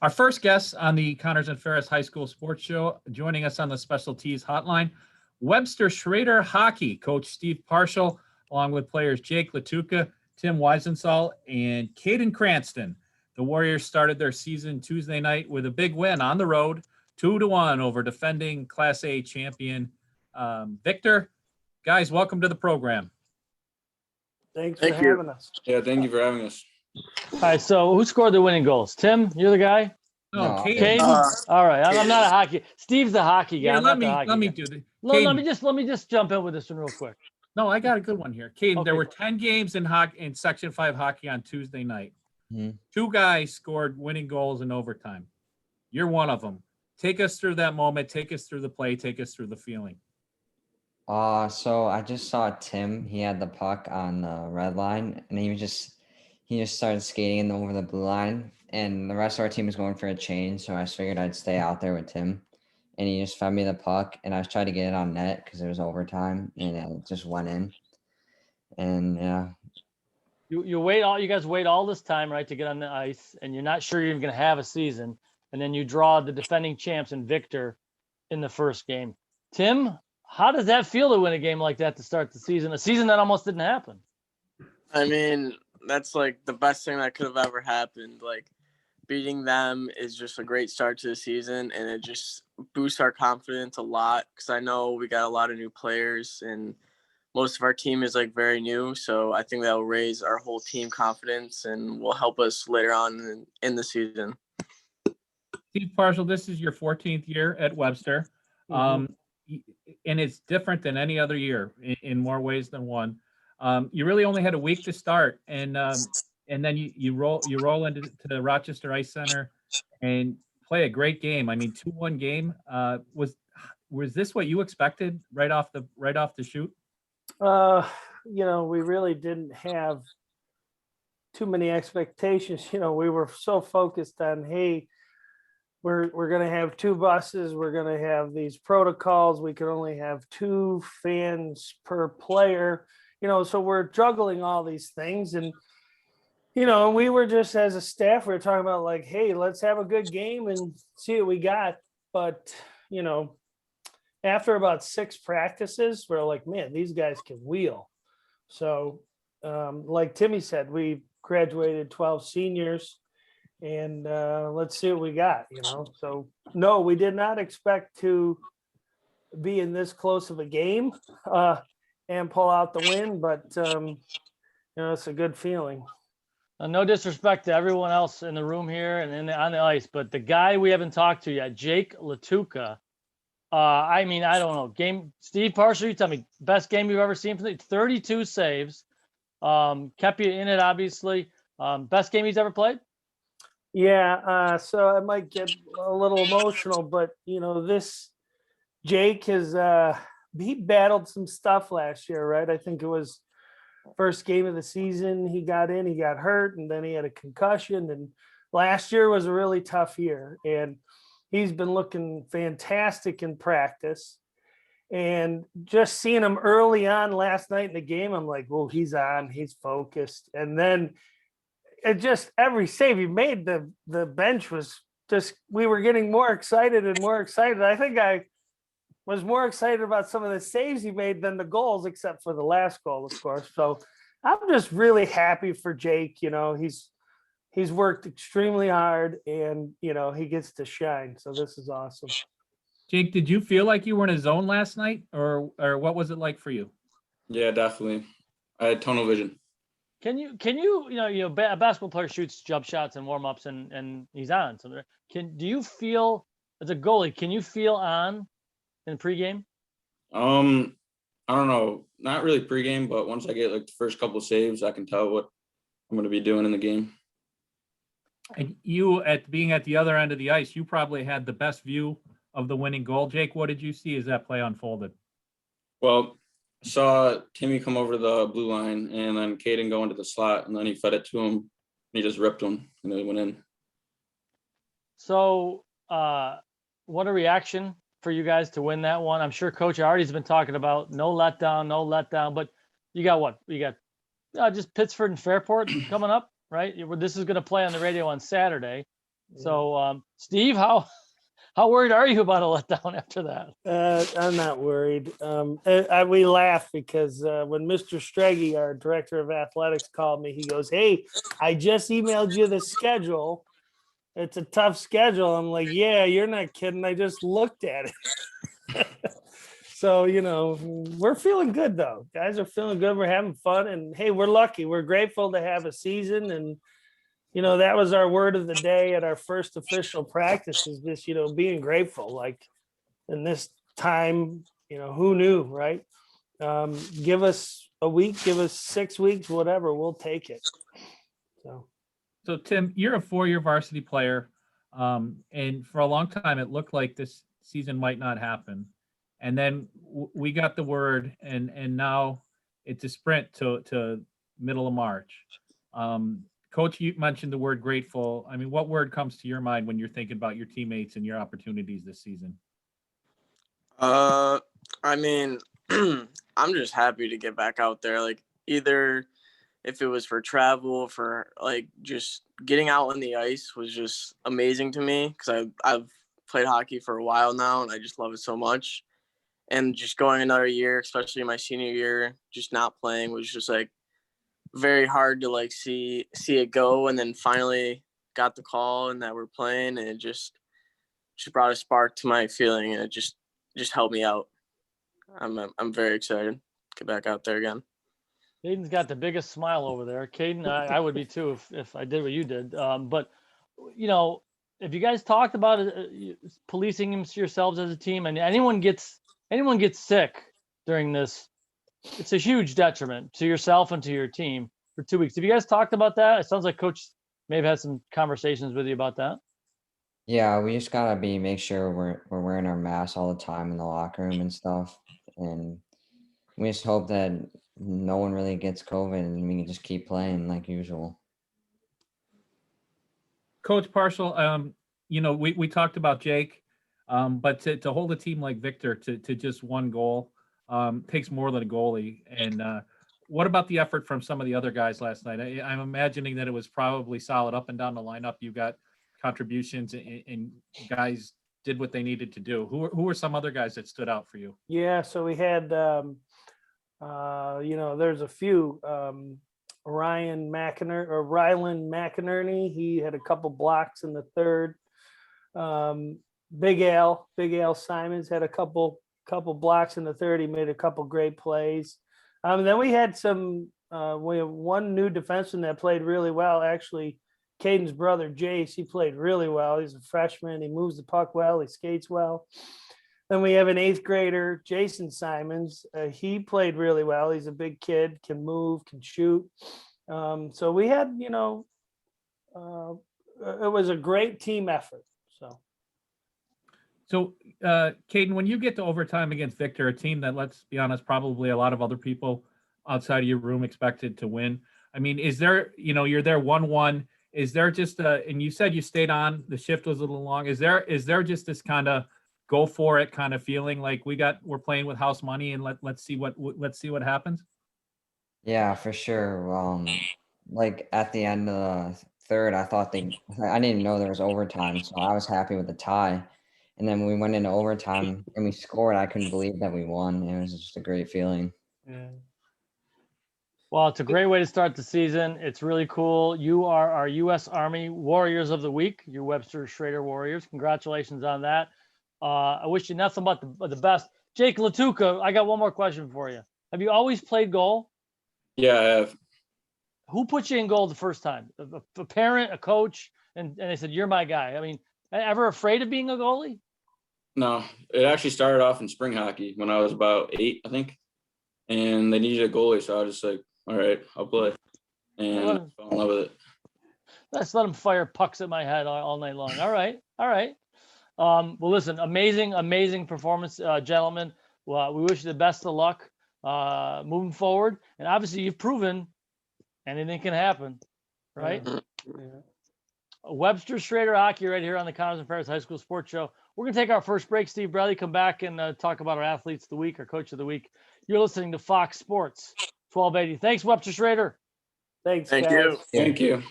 Our first guest on the Connors and Ferris High School Sports Show, joining us on the Special Tees Hotline, Webster Schroeder hockey coach Steve Parshall, along with players Jake Latuka, Tim Weisenthal, and Caden Cranston. The Warriors started their season Tuesday night with a big win on the road, 2-1 over defending Class A champion Victor. Guys, welcome to the program. Thanks for having us. Yeah, thank you for having us. All right, so who scored the winning goals? Tim, you're the guy? No, Caden. Caden? All right, I'm not a hockey. Steve's the hockey guy. Yeah, I'm let not the me hockey guy. do the. Let me just jump in with this one real quick. No, I got a good one here. Caden, there Okay. were 10 games in hockey in Section 5 hockey on Tuesday night. Mhm. Two guys scored winning goals in overtime. You're one of them. Take us through that moment. Take us through the play. Take us through the feeling. So I just saw Tim. He had the puck on the red line, and he just started skating over the blue line, and the rest of our team was going for a change. So I just figured I'd stay out there with Tim, and he just fed me the puck, and I was trying to get it on net because it was overtime, and it just went in. And yeah, You guys wait all this time, right, to get on the ice, and you're not sure you're even going to have a season, and then you draw the defending champs and Victor in the first game. Tim, how does that feel to win a game like that to start the season? A season that almost didn't happen. I mean, that's like the best thing that could have ever happened. Like, beating them is just a great start to the season, and it just boosts our confidence a lot because I know we got a lot of new players, and most of our team is like very new. So I think that will raise our whole team confidence and will help us later on in the season. Steve Parshall, this is your 14th year at Webster. And it's different than any other year in more ways than one. You really only had a week to start, and then you roll into the Rochester Ice Center and play a great game. I mean, 2-1 game. Was this what you expected right off the shoot? We really didn't have too many expectations. We were so focused on, hey, we're going to have two buses. We're going to have these protocols. We can only have 2 fans per player, so we're juggling all these things. And, we were just, as a staff, we were talking about like, hey, let's have a good game and see what we got. But, after about 6 practices, we're like, man, these guys can wheel. So like Timmy said, we graduated 12 seniors. And let's see what we got, So, no, we did not expect to be in this close of a game and pull out the win, but, it's a good feeling. No disrespect to everyone else in the room here and on the ice, but the guy we haven't talked to yet, Jake Latuka. I don't know. Steve Parshall, you tell me, best game you've ever seen from 32 saves. Kept you in it, obviously. Best game he's ever played? Yeah, so I might get a little emotional, but this Jake has he battled some stuff last year, right? I think it was first game of the season. He got hurt, and then he had a concussion. And last year was a really tough year, and he's been looking fantastic in practice. And just seeing him early on last night in the game, I'm like, well, he's on, he's focused, and then. It just every save he made, the bench was just, we were getting more excited and more excited. I think I was more excited about some of the saves he made than the goals, except for the last goal, of course. So I'm just really happy for Jake. He's worked extremely hard, and he gets to shine. So this is awesome. Jake, did you feel like you were in a zone last night, or what was it like for you? Yeah, definitely. I had tunnel vision. Can you a basketball player shoots jump shots and warm ups and he's on. So do you feel as a goalie, can you feel on in pregame? I don't know, not really pregame, but once I get like the first couple of saves, I can tell what I'm going to be doing in the game. And you, at being at the other end of the ice, you probably had the best view of the winning goal. Jake, what did you see as that play unfolded? Well, I saw Timmy come over the blue line, and then Caden go into the slot, and then he fed it to him. And he just ripped him, and then it went in. So what a reaction for you guys to win that one. I'm sure Coach Artie's been talking about no letdown, but you got what? You got just Pittsford and Fairport coming up, right? This is going to play on the radio on Saturday. So, Steve, how worried are you about a letdown after that? I'm not worried. We laugh because when Mr. Strege, our director of athletics, called me, he goes, "Hey, I just emailed you the schedule. It's a tough schedule." I'm like, "Yeah, you're not kidding. I just looked at it." So, we're feeling good though. Guys are feeling good. We're having fun. And hey, we're lucky. We're grateful to have a season. And, that was our word of the day at our first official practice is just, being grateful. Like in this time, who knew, right? Give us a week, give us 6 weeks, whatever, we'll take it. So Tim, you're a 4-year varsity player. And for a long time, it looked like this season might not happen. And then we got the word, and now it's a sprint to middle of March. Coach, you mentioned the word grateful. I mean, what word comes to your mind when you're thinking about your teammates and your opportunities this season? I mean, I'm just happy to get back out there. Like either if it was for travel, for like just getting out on the ice was just amazing to me because I've played hockey for a while now and I just love it so much. And just going another year, especially my senior year, just not playing was just like very hard to like see it go. And then finally got the call and that we're playing, and it just brought a spark to my feeling, and it just helped me out. I'm very excited to get back out there again. Caden's got the biggest smile over there. Caden, I would be too if I did what you did. But if you guys talked about policing yourselves as a team, and anyone gets sick during this, it's a huge detriment to yourself and to your team for 2 weeks. Have you guys talked about that? It sounds like Coach may have had some conversations with you about that. Yeah, we just gotta make sure we're wearing our masks all the time in the locker room and stuff, and we just hope that no one really gets COVID and we can just keep playing like usual. Coach Parshall, we talked about Jake, but to hold a team like Victor to just one goal takes more than a goalie. And what about the effort from some of the other guys last night? I'm imagining that it was probably solid up and down the lineup. You got contributions and guys did what they needed to do. Who were some other guys that stood out for you? Yeah, so we had, there's a few. Rylan McInerney, he had a couple blocks in the third. Big Al Simons had a couple blocks in the third. He made a couple great plays. Then we had we have one new defenseman that played really well. Actually, Caden's brother Jace, he played really well. He's a freshman. He moves the puck well. He skates well. Then we have an 8th grader, Jason Simons. He played really well. He's a big kid, can move, can shoot. So we had, it was a great team effort. So, Caden, when you get to overtime against Victor, a team that, let's be honest, probably a lot of other people outside of your room expected to win. I mean, is there, you're there 1-1. Is there just and you said you stayed on, the shift was a little long. Is there just this kind of go for it kind of feeling like we're playing with house money and let's see what happens? Yeah, for sure. Like at the end of the third, I didn't even know there was overtime, so I was happy with the tie. And then we went into overtime and we scored. I couldn't believe that we won. It was just a great feeling. Yeah. Well, it's a great way to start the season. It's really cool. You are our U.S. Army Warriors of the Week, your Webster Schroeder Warriors. Congratulations on that. I wish you nothing but the best. Jake Latuka, I got one more question for you. Have you always played goal? Yeah, I have. Who put you in goal the first time? A parent, a coach, and they said, you're my guy. I mean, ever afraid of being a goalie? No, it actually started off in spring hockey when I was about 8, I think. And they needed a goalie, so I was just like, all right, I'll play. And I fell in love with it. Let's let them fire pucks at my head all night long. All right. Well, listen, amazing performance, gentlemen. Well, we wish you the best of luck moving forward. And obviously, you've proven anything can happen, right? Yeah. Webster Schroeder Hockey right here on the Connors and Ferris High School Sports Show. We're going to take our first break. Steve Bradley, come back and talk about our athletes of the week, our coach of the week. You're listening to Fox Sports 1280. Thanks, Webster Schroeder. Thanks, Thank guys. you. Thank you.